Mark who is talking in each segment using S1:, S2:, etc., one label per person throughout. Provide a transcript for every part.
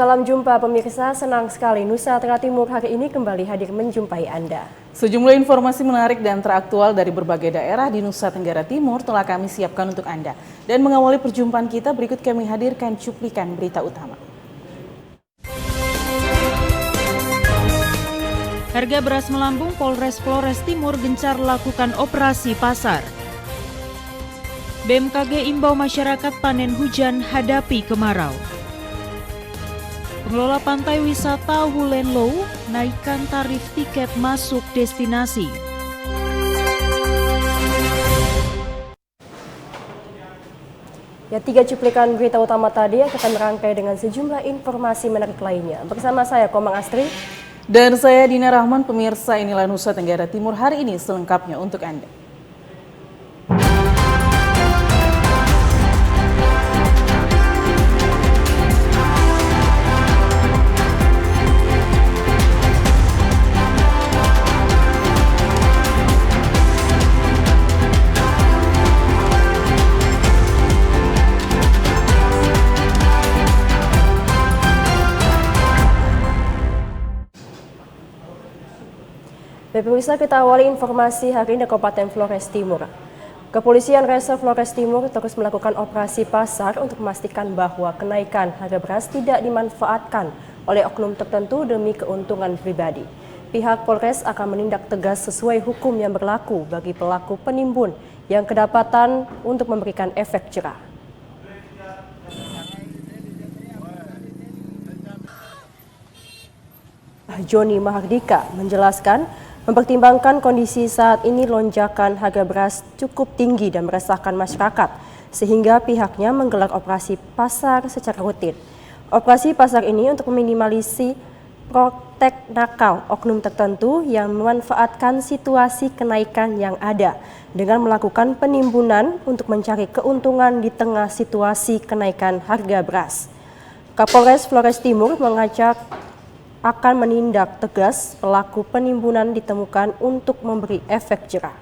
S1: Salam jumpa pemirsa, senang sekali Nusa Tenggara Timur hari ini kembali hadir menjumpai Anda.
S2: Sejumlah informasi menarik dan teraktual dari berbagai daerah di Nusa Tenggara Timur telah kami siapkan untuk Anda. Dan mengawali perjumpaan kita, berikut kami hadirkan cuplikan berita utama.
S3: Harga beras melambung, Polres Flores Timur gencar lakukan operasi pasar. BMKG imbau masyarakat panen hujan hadapi kemarau. Pengelola pantai wisata Wulenlow naikkan tarif tiket masuk destinasi.
S1: Ya, 3 cuplikan berita utama tadi akan merangkai dengan sejumlah informasi menarik lainnya. Bersama saya Komang Astri.
S2: Dan saya Dina Rahman, pemirsa inilah Nusa Tenggara Timur hari ini selengkapnya untuk Anda.
S1: Pemirsa, kita awali informasi hari ini di Kabupaten Flores Timur. Kepolisian Resor Flores Timur terus melakukan operasi pasar untuk memastikan bahwa kenaikan harga beras tidak dimanfaatkan oleh oknum tertentu demi keuntungan pribadi. Pihak Polres akan menindak tegas sesuai hukum yang berlaku bagi pelaku penimbun yang kedapatan untuk memberikan efek jerah. Joni Mahardika menjelaskan, mempertimbangkan kondisi saat ini lonjakan harga beras cukup tinggi dan meresahkan masyarakat, sehingga pihaknya menggelar operasi pasar secara rutin. Operasi pasar ini untuk meminimalisir praktek nakal oknum tertentu yang memanfaatkan situasi kenaikan yang ada dengan melakukan penimbunan untuk mencari keuntungan di tengah situasi kenaikan harga beras. Kapolres Flores Timur mengajak akan menindak tegas pelaku penimbunan ditemukan untuk memberi efek jerah.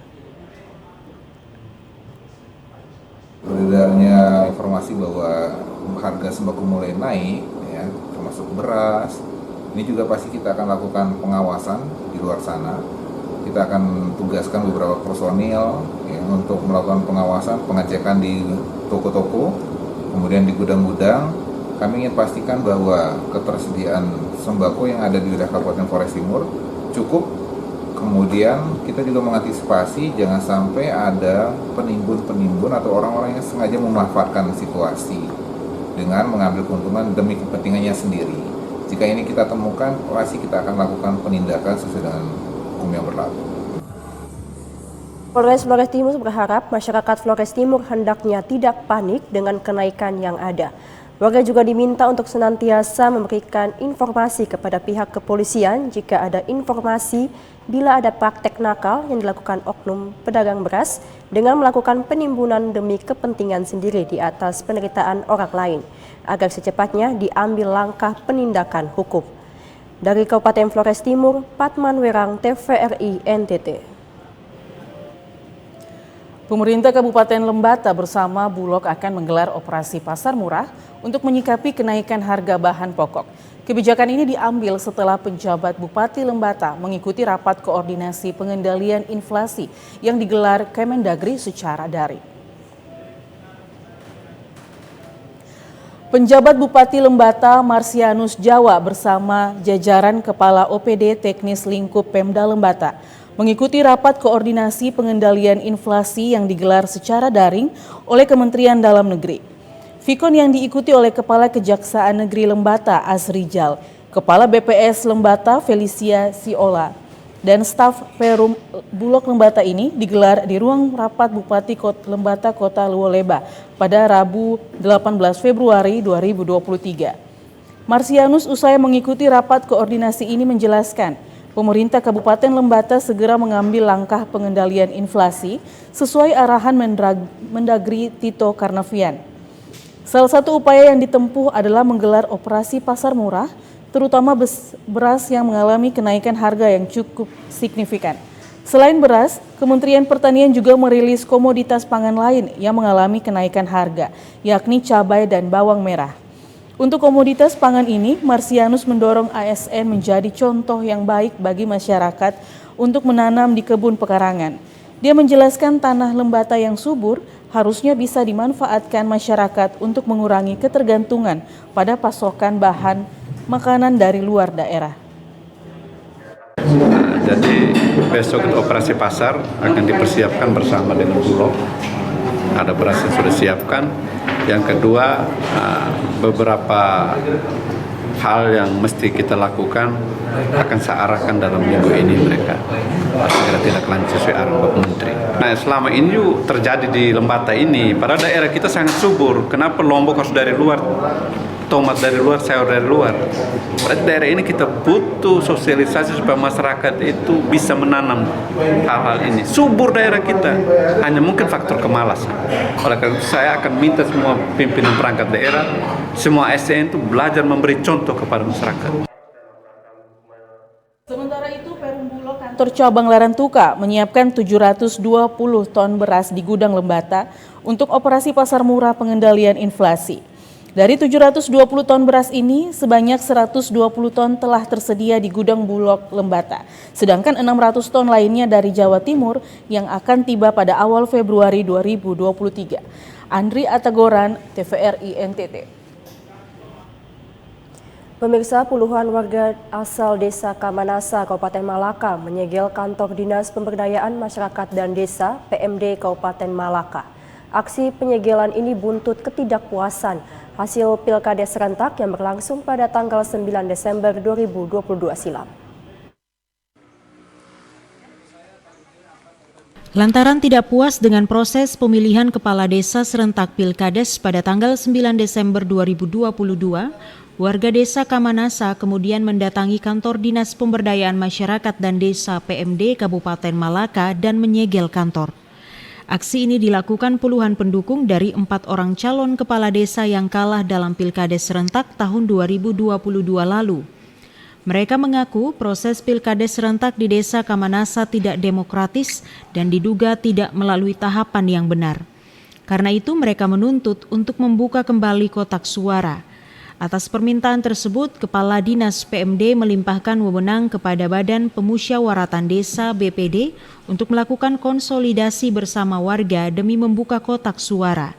S4: Beredarnya informasi bahwa harga sembako mulai naik, ya, termasuk beras. Ini juga pasti kita akan lakukan pengawasan di luar sana. Kita akan tugaskan beberapa personil ya, untuk melakukan pengawasan, pengecekan di toko-toko, kemudian di gudang-gudang. Kami ingin pastikan bahwa ketersediaan sembako yang ada di wilayah Kabupaten Flores Timur cukup. Kemudian kita juga mengantisipasi jangan sampai ada penimbun-penimbun atau orang-orang yang sengaja memanfaatkan situasi dengan mengambil keuntungan demi kepentingannya sendiri. Jika ini kita temukan, pasti kita akan lakukan penindakan sesuai dengan hukum yang berlaku.
S1: Polres Flores Timur berharap masyarakat Flores Timur hendaknya tidak panik dengan kenaikan yang ada. Warga juga diminta untuk senantiasa memberikan informasi kepada pihak kepolisian jika ada informasi bila ada praktek nakal yang dilakukan oknum pedagang beras dengan melakukan penimbunan demi kepentingan sendiri di atas penderitaan orang lain, agar secepatnya diambil langkah penindakan hukum. Dari Kabupaten Flores Timur, Patman Werang, TVRI NTT.
S2: Pemerintah Kabupaten Lembata bersama Bulog akan menggelar operasi pasar murah untuk menyikapi kenaikan harga bahan pokok. Kebijakan ini diambil setelah penjabat Bupati Lembata mengikuti rapat koordinasi pengendalian inflasi yang digelar Kemendagri secara daring. Penjabat Bupati Lembata Marsianus Jawa bersama jajaran Kepala OPD Teknis Lingkup Pemda Lembata mengikuti rapat koordinasi pengendalian inflasi yang digelar secara daring oleh Kementerian Dalam Negeri. Vikon yang diikuti oleh Kepala Kejaksaan Negeri Lembata Azrijal, Kepala BPS Lembata Felicia Siola, dan staf Perum Bulog Lembata ini digelar di ruang rapat Bupati Lembata Kota Luoleba pada Rabu 18 Februari 2023. Marsianus usai mengikuti rapat koordinasi ini menjelaskan, pemerintah Kabupaten Lembata segera mengambil langkah pengendalian inflasi sesuai arahan Mendagri Tito Karnavian. Salah satu upaya yang ditempuh adalah menggelar operasi pasar murah, terutama beras yang mengalami kenaikan harga yang cukup signifikan. Selain beras, Kementerian Pertanian juga merilis komoditas pangan lain yang mengalami kenaikan harga, yakni cabai dan bawang merah. Untuk komoditas pangan ini, Marsianus mendorong ASN menjadi contoh yang baik bagi masyarakat untuk menanam di kebun pekarangan. Dia menjelaskan tanah lembata yang subur harusnya bisa dimanfaatkan masyarakat untuk mengurangi ketergantungan pada pasokan bahan makanan dari luar daerah.
S5: Jadi besok operasi pasar akan dipersiapkan bersama dengan Bulog. Ada beras yang sudah disiapkan. Yang kedua, beberapa hal yang mesti kita lakukan akan saya arahkan dalam minggu ini mereka segera tidak lanjut sesuai arahan Bapak Menteri. Nah, selama ini terjadi di Lembata ini, pada daerah kita sangat subur. Kenapa Lombok harus dari luar? Tomat dari luar, sayur dari luar. Pada daerah ini kita butuh sosialisasi supaya masyarakat itu bisa menanam hal-hal ini. Subur daerah kita, hanya mungkin faktor kemalasan. Oleh karena itu saya akan minta semua pimpinan perangkat daerah, semua ASN itu belajar memberi contoh kepada masyarakat.
S2: Sementara itu, Perum Bulog kantor cabang Larantuka menyiapkan 720 ton beras di gudang Lembata untuk operasi pasar murah pengendalian inflasi. Dari 720 ton beras ini, sebanyak 120 ton telah tersedia di gudang Bulog Lembata. Sedangkan 600 ton lainnya dari Jawa Timur yang akan tiba pada awal Februari 2023. Andri Atagoran, TVRI NTT.
S1: Pemirsa, puluhan warga asal Desa Kamanasa, Kabupaten Malaka menyegel kantor Dinas Pemberdayaan Masyarakat dan Desa (PMD) Kabupaten Malaka. Aksi penyegelan ini buntut ketidakpuasan hasil Pilkades serentak yang berlangsung pada tanggal 9 Desember 2022 silam.
S3: Lantaran tidak puas dengan proses pemilihan kepala desa serentak Pilkades pada tanggal 9 Desember 2022, warga Desa Kamanasa kemudian mendatangi kantor Dinas Pemberdayaan Masyarakat dan Desa (PMD) Kabupaten Malaka dan menyegel kantor. Aksi ini dilakukan puluhan pendukung dari 4 orang calon kepala desa yang kalah dalam Pilkades serentak tahun 2022 lalu. Mereka mengaku proses Pilkades serentak di Desa Kamanasa tidak demokratis dan diduga tidak melalui tahapan yang benar. Karena itu mereka menuntut untuk membuka kembali kotak suara. Atas permintaan tersebut, Kepala Dinas PMD melimpahkan wewenang kepada Badan Pemusyawaratan Desa BPD untuk melakukan konsolidasi bersama warga demi membuka kotak suara.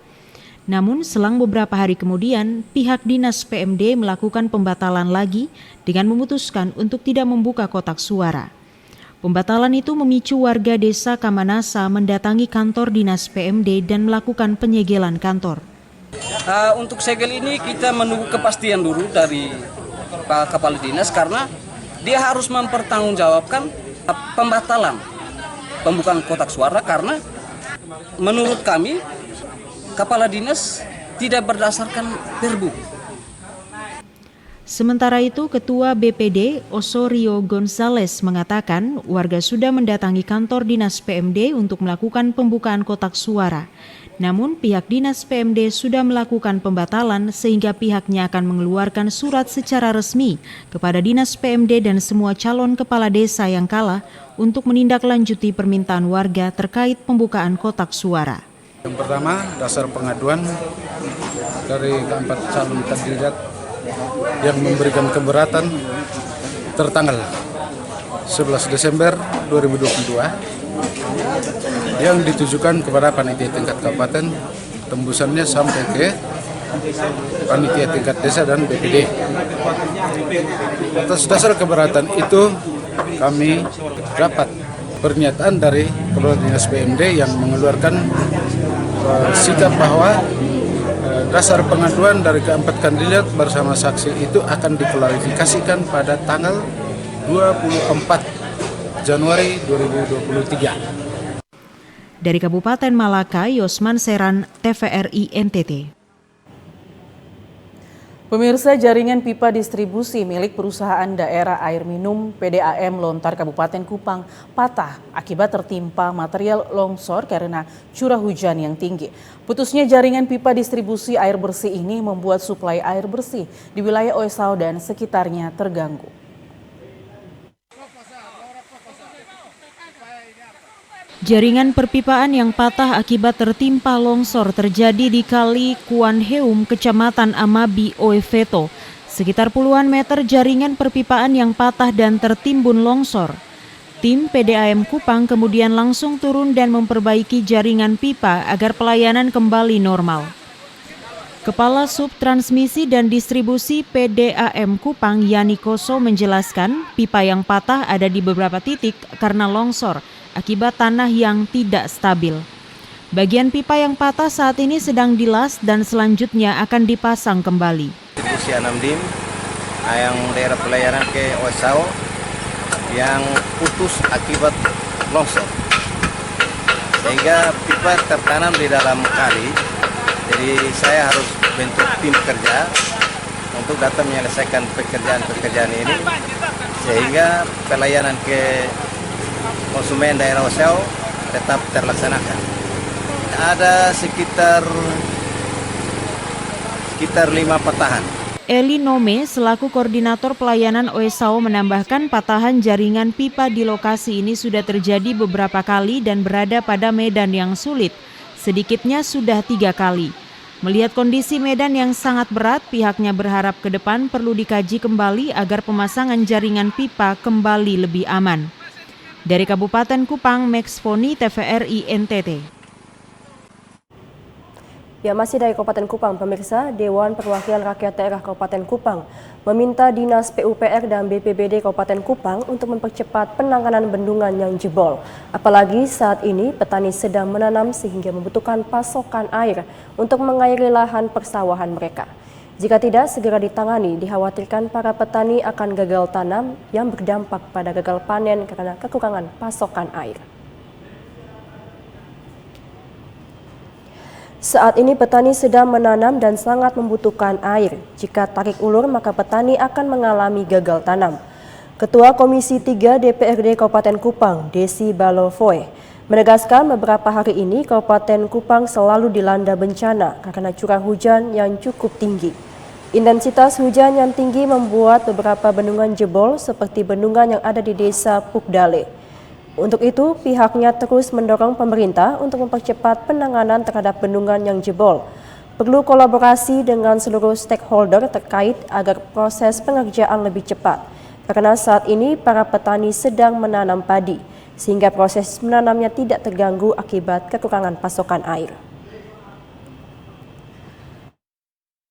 S3: Namun selang beberapa hari kemudian, pihak Dinas PMD melakukan pembatalan lagi dengan memutuskan untuk tidak membuka kotak suara. Pembatalan itu memicu warga Desa Kamanasa mendatangi kantor Dinas PMD dan melakukan penyegelan kantor.
S6: Untuk segel ini kita menunggu kepastian dulu dari Pak Kepala Dinas karena dia harus mempertanggungjawabkan pembatalan pembukaan kotak suara karena menurut kami Kepala Dinas tidak berdasarkan perbu.
S3: Sementara itu, Ketua BPD Osorio Gonzales mengatakan warga sudah mendatangi kantor Dinas PMD untuk melakukan pembukaan kotak suara. Namun pihak Dinas PMD sudah melakukan pembatalan sehingga pihaknya akan mengeluarkan surat secara resmi kepada Dinas PMD dan semua calon kepala desa yang kalah untuk menindaklanjuti permintaan warga terkait pembukaan kotak suara.
S7: Yang pertama, dasar pengaduan dari keempat calon kandidat yang memberikan keberatan tertanggal 11 Desember 2022 yang ditujukan kepada panitia tingkat kabupaten, tembusannya sampai ke panitia tingkat desa dan BPD. Atas dasar keberatan itu kami dapat pernyataan dari Kepala Dinas PMD yang mengeluarkan sikap bahwa dasar pengaduan dari keempat kandidat bersama saksi itu akan diklarifikasikan pada tanggal 24 Januari 2023.
S3: Dari Kabupaten Malaka, Yosman Seran, TVRI NTT.
S2: Pemirsa, jaringan pipa distribusi milik perusahaan daerah air minum PDAM Lontar Kabupaten Kupang patah akibat tertimpa material longsor karena curah hujan yang tinggi. Putusnya jaringan pipa distribusi air bersih ini membuat suplai air bersih di wilayah Oesau dan sekitarnya terganggu.
S3: Jaringan perpipaan yang patah akibat tertimpa longsor terjadi di Kali Kuanheum, Kecamatan Amabi, Oeveto. Sekitar puluhan meter jaringan perpipaan yang patah dan tertimbun longsor. Tim PDAM Kupang kemudian langsung turun dan memperbaiki jaringan pipa agar pelayanan kembali normal. Kepala Subtransmisi dan Distribusi PDAM Kupang, Yani Koso, menjelaskan pipa yang patah ada di beberapa titik karena longsor akibat tanah yang tidak stabil. Bagian pipa yang patah saat ini sedang dilas dan selanjutnya akan dipasang kembali.
S8: Distribusi Anamdim yang daerah pelayanan ke Oesau yang putus akibat longsor, sehingga pipa tertanam di dalam kali. Jadi saya harus bentuk tim kerja untuk datang menyelesaikan pekerjaan ini, sehingga pelayanan ke konsumen daerah Oesau tetap terlaksanakan. Ada sekitar 5 patahan.
S3: Eli Nome selaku koordinator pelayanan Oesau menambahkan patahan jaringan pipa di lokasi ini sudah terjadi beberapa kali dan berada pada medan yang sulit, sedikitnya sudah 3 kali. Melihat kondisi medan yang sangat berat, pihaknya berharap ke depan perlu dikaji kembali agar pemasangan jaringan pipa kembali lebih aman. Dari Kabupaten Kupang, Max Foni, TVRI NTT.
S1: Ya, masih dari Kabupaten Kupang, pemirsa, Dewan Perwakilan Rakyat Daerah Kabupaten Kupang meminta Dinas PUPR dan BPBD Kabupaten Kupang untuk mempercepat penanganan bendungan yang jebol. Apalagi saat ini petani sedang menanam sehingga membutuhkan pasokan air untuk mengairi lahan persawahan mereka. Jika tidak segera ditangani, dikhawatirkan para petani akan gagal tanam yang berdampak pada gagal panen karena kekurangan pasokan air. Saat ini petani sedang menanam dan sangat membutuhkan air. Jika tarik ulur maka petani akan mengalami gagal tanam. Ketua Komisi 3 DPRD Kabupaten Kupang, Desi Balovoe, menegaskan beberapa hari ini Kabupaten Kupang selalu dilanda bencana karena curah hujan yang cukup tinggi. Intensitas hujan yang tinggi membuat beberapa bendungan jebol seperti bendungan yang ada di Desa Pukdale. Untuk itu, pihaknya terus mendorong pemerintah untuk mempercepat penanganan terhadap bendungan yang jebol. Perlu kolaborasi dengan seluruh stakeholder terkait agar proses pengerjaan lebih cepat. Karena saat ini para petani sedang menanam padi, sehingga proses menanamnya tidak terganggu akibat kekurangan pasokan air.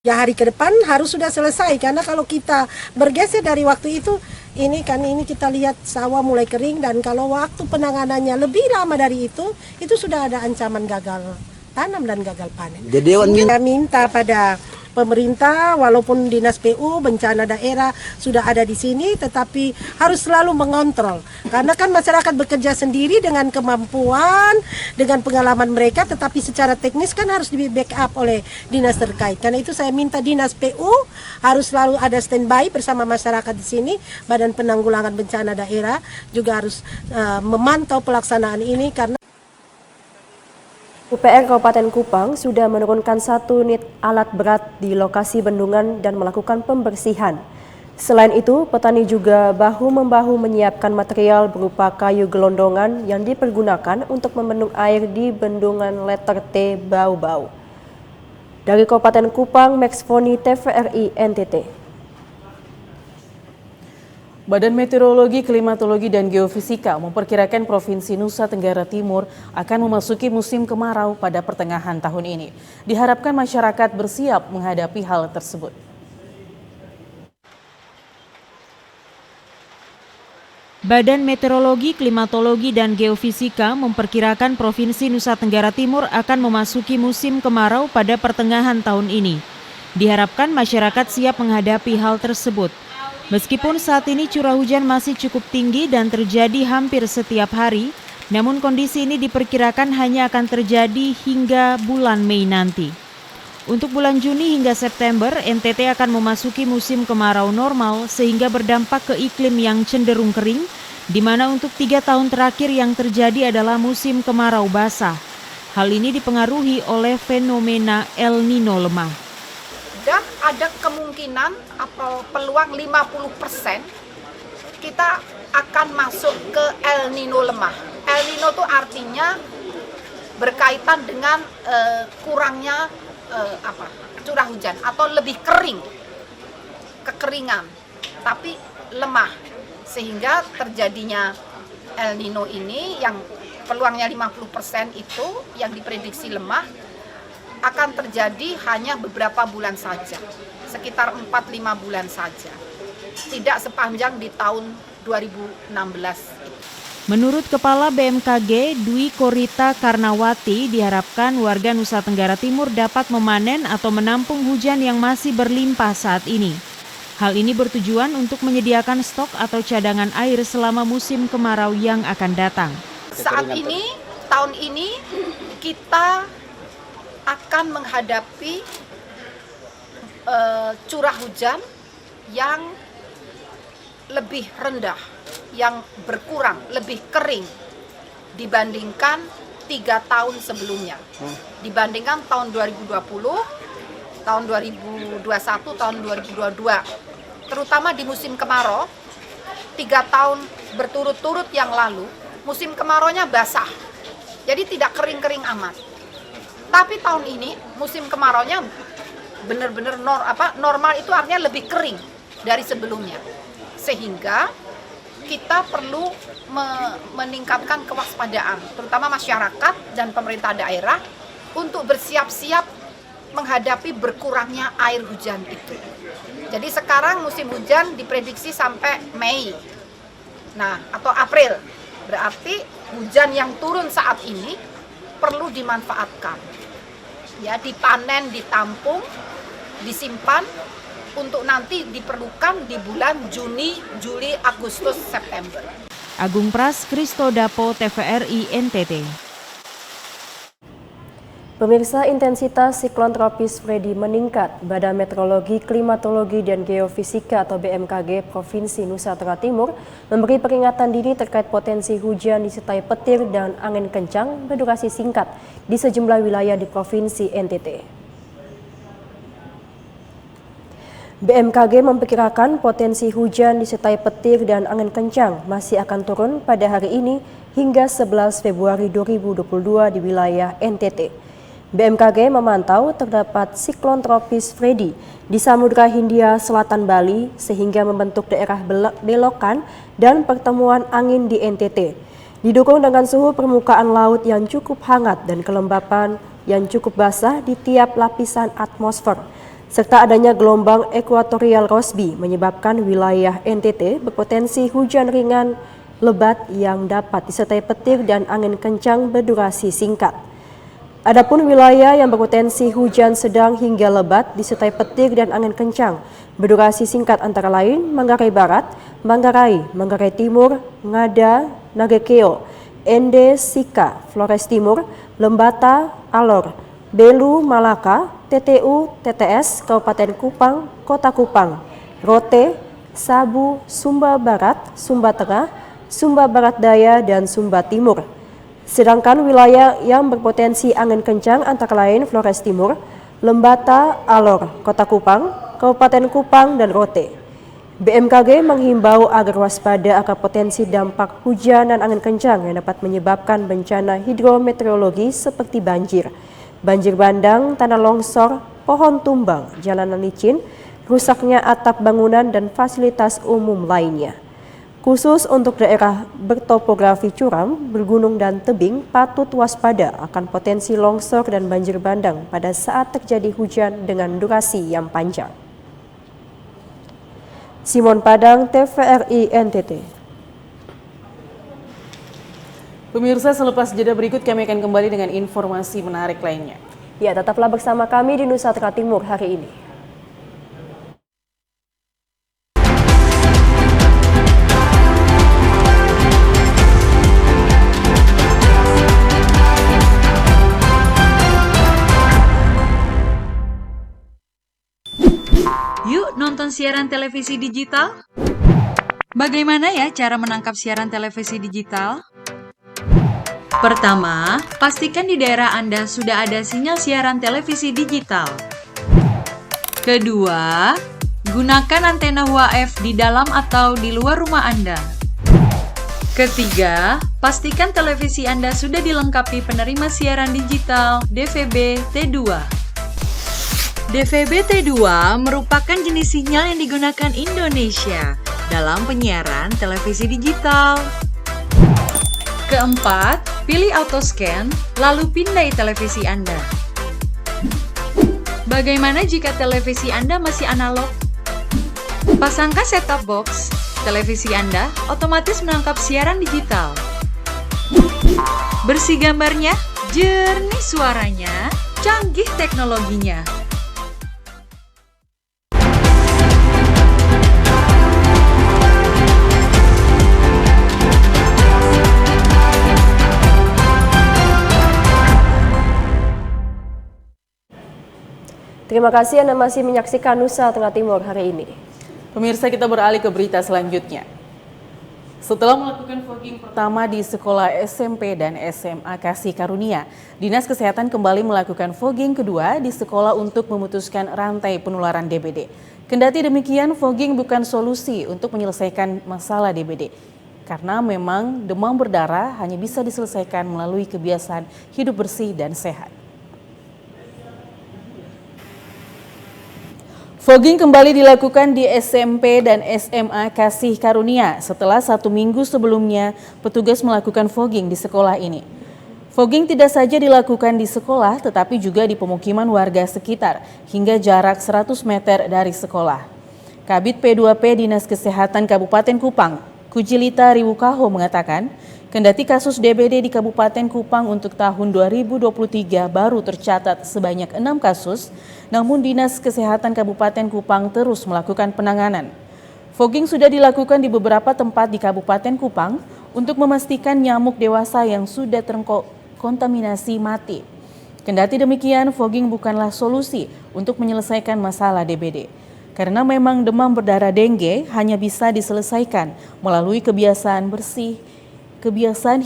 S9: Ya, hari ke depan harus sudah selesai, karena kalau kita bergeser dari waktu itu, ini kita lihat sawah mulai kering, dan kalau waktu penanganannya lebih lama dari itu sudah ada ancaman gagal tanam dan gagal panen. Jadi kita minta pada pemerintah, walaupun Dinas PU bencana daerah sudah ada di sini, tetapi harus selalu mengontrol. Karena kan masyarakat bekerja sendiri dengan kemampuan, dengan pengalaman mereka, tetapi secara teknis kan harus di backup oleh dinas terkait. Karena itu saya minta Dinas PU harus selalu ada standby bersama masyarakat di sini. Badan Penanggulangan Bencana Daerah juga harus memantau pelaksanaan ini, karena
S1: PUPR Kabupaten Kupang sudah menurunkan 1 unit alat berat di lokasi bendungan dan melakukan pembersihan. Selain itu, petani juga bahu-membahu menyiapkan material berupa kayu gelondongan yang dipergunakan untuk membendung air di bendungan Letter T Bau-Bau. Dari Kabupaten Kupang, Max Foni, TVRI NTT.
S2: Badan Meteorologi, Klimatologi, dan Geofisika memperkirakan Provinsi Nusa Tenggara Timur akan memasuki musim kemarau pada pertengahan tahun ini. Diharapkan masyarakat bersiap menghadapi hal tersebut.
S3: Badan Meteorologi, Klimatologi, dan Geofisika memperkirakan Provinsi Nusa Tenggara Timur akan memasuki musim kemarau pada pertengahan tahun ini. Diharapkan masyarakat siap menghadapi hal tersebut. Meskipun saat ini curah hujan masih cukup tinggi dan terjadi hampir setiap hari, namun kondisi ini diperkirakan hanya akan terjadi hingga bulan Mei nanti. Untuk bulan Juni hingga September, NTT akan memasuki musim kemarau normal sehingga berdampak ke iklim yang cenderung kering, di mana untuk 3 tahun terakhir yang terjadi adalah musim kemarau basah. Hal ini dipengaruhi oleh fenomena El Nino lemah.
S10: Dan ada kemungkinan atau peluang 50% kita akan masuk ke El Nino lemah. El El Nino itu artinya berkaitan dengan kurangnya curah hujan atau lebih kering, kekeringan, tapi lemah, sehingga terjadinya El Nino ini yang peluangnya 50% itu yang diprediksi lemah akan terjadi hanya beberapa bulan saja, sekitar 4-5 bulan saja, tidak sepanjang di tahun 2016.
S3: Menurut Kepala BMKG Dwi Korita Karnawati, diharapkan warga Nusa Tenggara Timur dapat memanen atau menampung hujan yang masih berlimpah saat ini. Hal ini bertujuan untuk menyediakan stok atau cadangan air selama musim kemarau yang akan datang.
S10: Saat ini, tahun ini kita akan menghadapi curah hujan yang lebih rendah, yang berkurang, lebih kering dibandingkan 3 tahun sebelumnya. Dibandingkan tahun 2020, tahun 2021, tahun 2022. Terutama di musim kemarau, 3 tahun berturut-turut yang lalu, musim kemaraunya basah. Jadi tidak kering-kering amat. Tapi tahun ini musim kemaraunya benar-benar normal, itu artinya lebih kering dari sebelumnya. Sehingga kita perlu meningkatkan kewaspadaan, terutama masyarakat dan pemerintah daerah untuk bersiap-siap menghadapi berkurangnya air hujan itu. Jadi sekarang musim hujan diprediksi sampai Mei, atau April. Berarti hujan yang turun saat ini perlu dimanfaatkan, ya, dipanen, ditampung, disimpan untuk nanti diperlukan di bulan Juni, Juli, Agustus, September.
S3: Agung Pras, Kristo Dapo, TVRI NTT.
S1: Pemirsa, intensitas siklon tropis Freddy meningkat. Badan Meteorologi, Klimatologi, dan Geofisika atau BMKG Provinsi Nusa Tenggara Timur memberi peringatan dini terkait potensi hujan disertai petir dan angin kencang berdurasi singkat di sejumlah wilayah di Provinsi NTT. BMKG memperkirakan potensi hujan disertai petir dan angin kencang masih akan turun pada hari ini hingga 11 Februari 2022 di wilayah NTT. BMKG memantau terdapat siklon tropis Freddy di Samudra Hindia Selatan Bali sehingga membentuk daerah belokan dan pertemuan angin di NTT. Didukung dengan suhu permukaan laut yang cukup hangat dan kelembapan yang cukup basah di tiap lapisan atmosfer, serta adanya gelombang ekuatorial Rossby menyebabkan wilayah NTT berpotensi hujan ringan lebat yang dapat disertai petir dan angin kencang berdurasi singkat. Adapun wilayah yang berpotensi hujan sedang hingga lebat disertai petir dan angin kencang berdurasi singkat antara lain Manggarai Barat, Manggarai, Manggarai Timur, Ngada, Nagekeo, Ende, Sika, Flores Timur, Lembata, Alor, Belu, Malaka, TTU, TTS, Kabupaten Kupang, Kota Kupang, Rote, Sabu, Sumba Barat, Sumba Tengah, Sumba Barat Daya, dan Sumba Timur. Sedangkan wilayah yang berpotensi angin kencang antara lain Flores Timur, Lembata, Alor, Kota Kupang, Kabupaten Kupang, dan Rote. BMKG menghimbau agar waspada akan potensi dampak hujan dan angin kencang yang dapat menyebabkan bencana hidrometeorologi seperti banjir bandang, tanah longsor, pohon tumbang, jalanan licin, rusaknya atap bangunan, dan fasilitas umum lainnya. Khusus untuk daerah bertopografi curam, bergunung, dan tebing patut waspada akan potensi longsor dan banjir bandang pada saat terjadi hujan dengan durasi yang panjang. Simon Padang, TVRI NTT.
S2: Pemirsa, selepas jeda berikut kami akan kembali dengan informasi menarik lainnya.
S1: Ya, tetaplah bersama kami di Nusa Tenggara Timur hari ini.
S11: Yuk nonton siaran televisi digital. Bagaimana ya cara menangkap siaran televisi digital? Pertama, pastikan di daerah Anda sudah ada sinyal siaran televisi digital. Kedua, gunakan antena UHF di dalam atau di luar rumah Anda. Ketiga, pastikan televisi Anda sudah dilengkapi penerima siaran digital DVB T2. DVB T2 merupakan jenis sinyal yang digunakan Indonesia dalam penyiaran televisi digital. Keempat, pilih auto scan, lalu pindai televisi Anda. Bagaimana jika televisi Anda masih analog? Pasangkan set-top box, televisi Anda otomatis menangkap siaran digital. Bersih gambarnya, jernih suaranya, canggih teknologinya.
S1: Terima kasih Anda masih menyaksikan Nusa Tengah Timur hari ini.
S2: Pemirsa, kita beralih ke berita selanjutnya. Setelah melakukan fogging pertama di sekolah SMP dan SMA Kasih Karunia, Dinas Kesehatan kembali melakukan fogging kedua di sekolah untuk memutuskan rantai penularan DBD. Kendati demikian, fogging bukan solusi untuk menyelesaikan masalah DBD. Karena memang demam berdarah hanya bisa diselesaikan melalui kebiasaan hidup bersih dan sehat. Fogging kembali dilakukan di SMP dan SMA Kasih Karunia setelah 1 minggu sebelumnya petugas melakukan fogging di sekolah ini. Fogging tidak saja dilakukan di sekolah tetapi juga di pemukiman warga sekitar hingga jarak 100 meter dari sekolah. Kabid P2P Dinas Kesehatan Kabupaten Kupang, Kujilita Riwukaho mengatakan, kendati kasus DBD di Kabupaten Kupang untuk tahun 2023 baru tercatat sebanyak 6 kasus, namun Dinas Kesehatan Kabupaten Kupang terus melakukan penanganan. Fogging sudah dilakukan di beberapa tempat di Kabupaten Kupang untuk memastikan nyamuk dewasa yang sudah terkontaminasi mati. Kendati demikian, fogging bukanlah solusi untuk menyelesaikan masalah DBD. Karena memang demam berdarah dengue hanya bisa diselesaikan melalui kebiasaan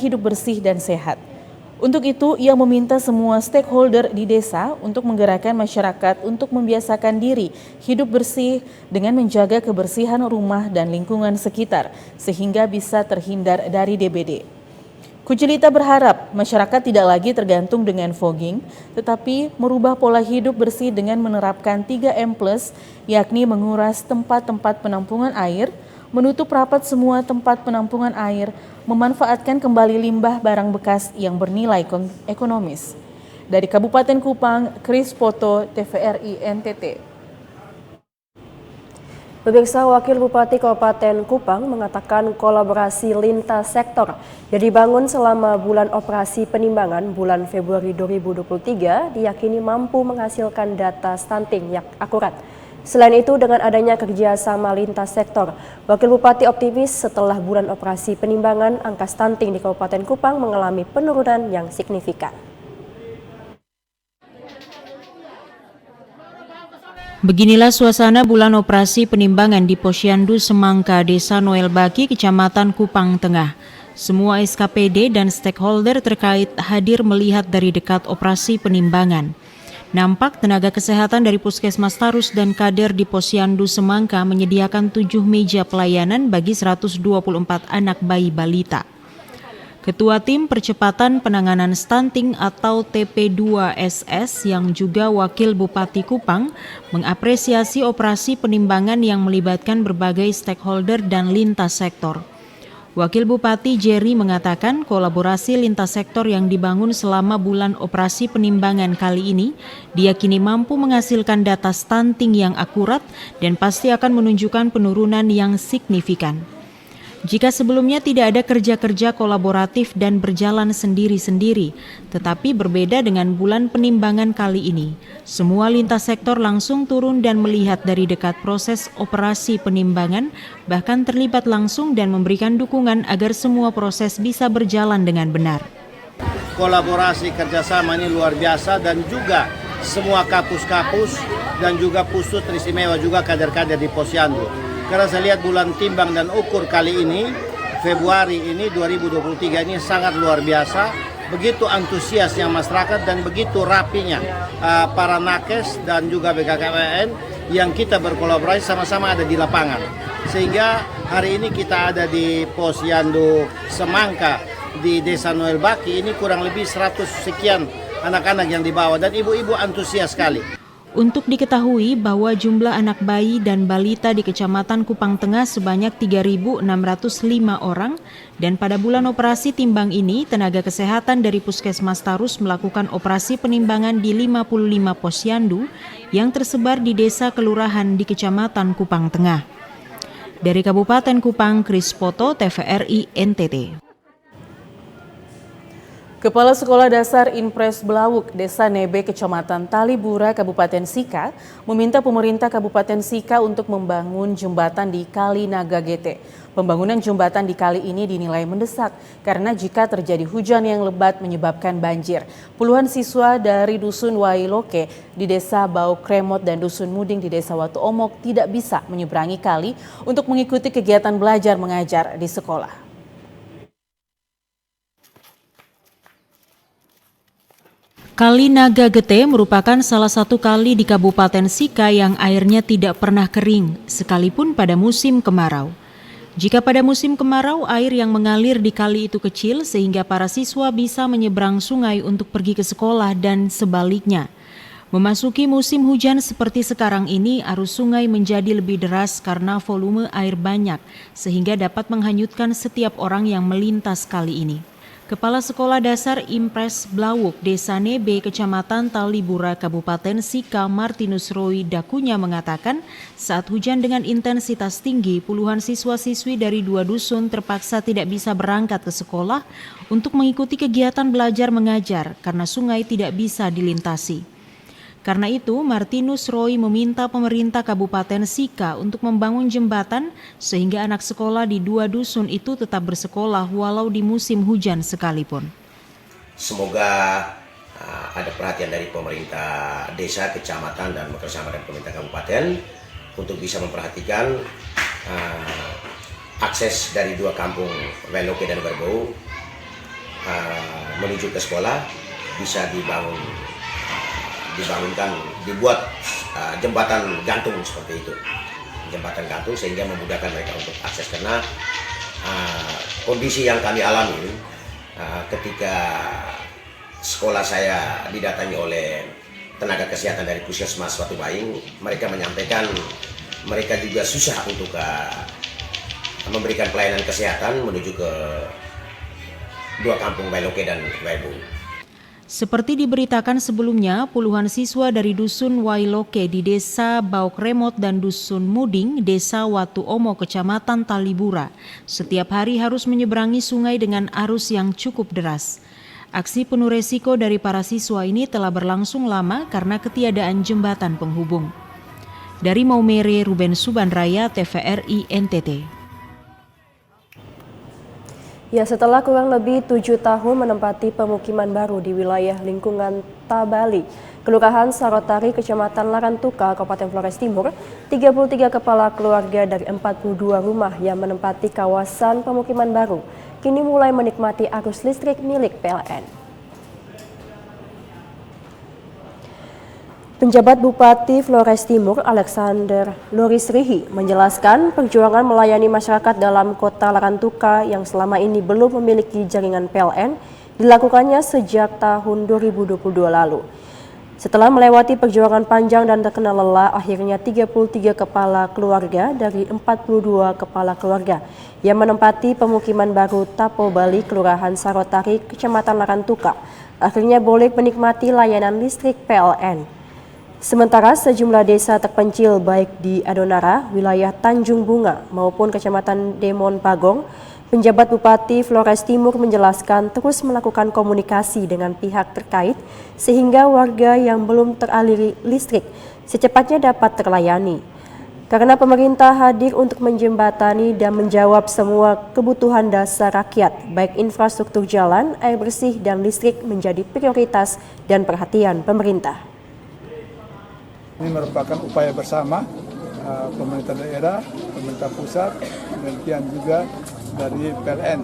S2: hidup bersih dan sehat. Untuk itu, ia meminta semua stakeholder di desa untuk menggerakkan masyarakat untuk membiasakan diri hidup bersih dengan menjaga kebersihan rumah dan lingkungan sekitar, sehingga bisa terhindar dari DBD. Kujilita berharap masyarakat tidak lagi tergantung dengan fogging, tetapi merubah pola hidup bersih dengan menerapkan 3M+, yakni menguras tempat-tempat penampungan air, menutup rapat semua tempat penampungan air, memanfaatkan kembali limbah barang bekas yang bernilai ekonomis. Dari Kabupaten Kupang, Chris Poto, TVRI NTT.
S1: Pemirsa, Wakil Bupati Kabupaten Kupang mengatakan kolaborasi lintas sektor yang dibangun selama bulan operasi penimbangan bulan Februari 2023 diyakini mampu menghasilkan data stunting yang akurat. Selain itu, dengan adanya kerjasama lintas sektor, Wakil Bupati optimis setelah bulan operasi penimbangan, angka stunting di Kabupaten Kupang mengalami penurunan yang signifikan.
S3: Beginilah suasana bulan operasi penimbangan di Posyandu Semangka, Desa Noel Baki, Kecamatan Kupang Tengah. Semua SKPD dan stakeholder terkait hadir melihat dari dekat operasi penimbangan. Nampak tenaga kesehatan dari Puskesmas Tarus dan kader di Posyandu Semangka menyediakan 7 meja pelayanan bagi 124 anak bayi balita. Ketua Tim Percepatan Penanganan Stunting atau TP2SS yang juga Wakil Bupati Kupang mengapresiasi operasi penimbangan yang melibatkan berbagai stakeholder dan lintas sektor. Wakil Bupati Jerry mengatakan kolaborasi lintas sektor yang dibangun selama bulan operasi penimbangan kali ini diyakini mampu menghasilkan data stunting yang akurat dan pasti akan menunjukkan penurunan yang signifikan. Jika sebelumnya tidak ada kerja-kerja kolaboratif dan berjalan sendiri-sendiri, tetapi berbeda dengan bulan penimbangan kali ini, semua lintas sektor langsung turun dan melihat dari dekat proses operasi penimbangan, bahkan terlibat langsung dan memberikan dukungan agar semua proses bisa berjalan dengan benar.
S12: Kolaborasi kerjasama ini luar biasa dan juga semua kapus-kapus dan juga pusat istimewa juga kader-kader di Posyandu. Karena saya lihat bulan timbang dan ukur kali ini, Februari ini 2023 ini sangat luar biasa. Begitu antusiasnya masyarakat dan begitu rapinya para nakes dan juga BKKBN yang kita berkolaborasi sama-sama ada di lapangan. Sehingga hari ini kita ada di Posyandu Semangka di Desa Noel Baki, ini kurang lebih 100 sekian anak-anak yang dibawa dan ibu-ibu antusias sekali.
S3: Untuk diketahui bahwa jumlah anak bayi dan balita di Kecamatan Kupang Tengah sebanyak 3.605 orang dan pada bulan operasi timbang ini tenaga kesehatan dari Puskesmas Tarus melakukan operasi penimbangan di 55 posyandu yang tersebar di desa kelurahan di Kecamatan Kupang Tengah. Dari Kabupaten Kupang, Kris Poto, TVRI NTT.
S2: Kepala Sekolah Dasar Impres Blawuk, Desa Nebe, Kecamatan Talibura, Kabupaten Sika, meminta pemerintah Kabupaten Sika untuk membangun jembatan di Kali Naga Gete. Pembangunan jembatan di kali ini dinilai mendesak karena jika terjadi hujan yang lebat menyebabkan banjir. Puluhan siswa dari Dusun Wailoke di Desa Bau Kremot dan Dusun Muding di Desa Watu Omok tidak bisa menyeberangi kali untuk mengikuti kegiatan belajar mengajar di sekolah.
S3: Kali Naga Gete merupakan salah satu kali di Kabupaten Sika yang airnya tidak pernah kering, sekalipun pada musim kemarau. Jika pada musim kemarau, air yang mengalir di kali itu kecil sehingga para siswa bisa menyeberang sungai untuk pergi ke sekolah dan sebaliknya. Memasuki musim hujan seperti sekarang ini, arus sungai menjadi lebih deras karena volume air banyak, sehingga dapat menghanyutkan setiap orang yang melintas kali ini. Kepala Sekolah Dasar Impres Blawuk, Desa Nebe, Kecamatan Talibura, Kabupaten Sika, Martinus Roy Dakunya mengatakan, saat hujan dengan intensitas tinggi, puluhan siswa-siswi dari 2 dusun terpaksa tidak bisa berangkat ke sekolah untuk mengikuti kegiatan belajar mengajar karena sungai tidak bisa dilintasi. Karena itu, Martinus Roy meminta pemerintah Kabupaten Sika untuk membangun jembatan sehingga anak sekolah di 2 dusun itu tetap bersekolah walau di musim hujan sekalipun.
S13: Semoga ada perhatian dari pemerintah desa, kecamatan, dan bekerjasama dengan pemerintah kabupaten untuk bisa memperhatikan akses dari 2 kampung Wailoke dan Berbau menuju ke sekolah bisa dibuat jembatan gantung seperti itu, jembatan gantung sehingga memudahkan mereka untuk akses karena kondisi yang kami alami ketika sekolah saya didatangi oleh tenaga kesehatan dari Puskesmas Watu Baing, mereka menyampaikan mereka juga susah untuk memberikan pelayanan kesehatan menuju ke 2 kampung Wailoke dan Berbau.
S3: Seperti diberitakan sebelumnya, puluhan siswa dari Dusun Wailoke di Desa Bau Kremot dan Dusun Muding, Desa Watu Omo, Kecamatan Talibura, setiap hari harus menyeberangi sungai dengan arus yang cukup deras. Aksi penuh resiko dari para siswa ini telah berlangsung lama karena ketiadaan jembatan penghubung. Dari Maumere, Ruben Subanraya, TVRI NTT.
S1: Ya, setelah kurang lebih 7 tahun menempati pemukiman baru di wilayah lingkungan Tabali, Kelurahan Sarotari, Kecamatan Larantuka, Kabupaten Flores Timur, 33 kepala keluarga dari 42 rumah yang menempati kawasan pemukiman baru kini mulai menikmati arus listrik milik PLN. Penjabat Bupati Flores Timur, Alexander Lorisrihi, menjelaskan perjuangan melayani masyarakat dalam kota Larantuka yang selama ini belum memiliki jaringan PLN dilakukannya sejak tahun 2022 lalu. Setelah melewati perjuangan panjang dan terkena lelah, akhirnya 33 kepala keluarga dari 42 kepala keluarga yang menempati pemukiman baru Tapo Bali, Kelurahan Sarotari, Kecamatan Larantuka, akhirnya boleh menikmati layanan listrik PLN. Sementara sejumlah desa terpencil baik di Adonara, wilayah Tanjung Bunga maupun Kecamatan Demon Pagong, penjabat Bupati Flores Timur menjelaskan terus melakukan komunikasi dengan pihak terkait sehingga warga yang belum teraliri listrik secepatnya dapat terlayani. Karena pemerintah hadir untuk menjembatani dan menjawab semua kebutuhan dasar rakyat, baik infrastruktur jalan, air bersih, dan listrik menjadi prioritas dan perhatian pemerintah.
S14: Ini merupakan upaya bersama pemerintah daerah, pemerintah pusat, dan juga dari PLN.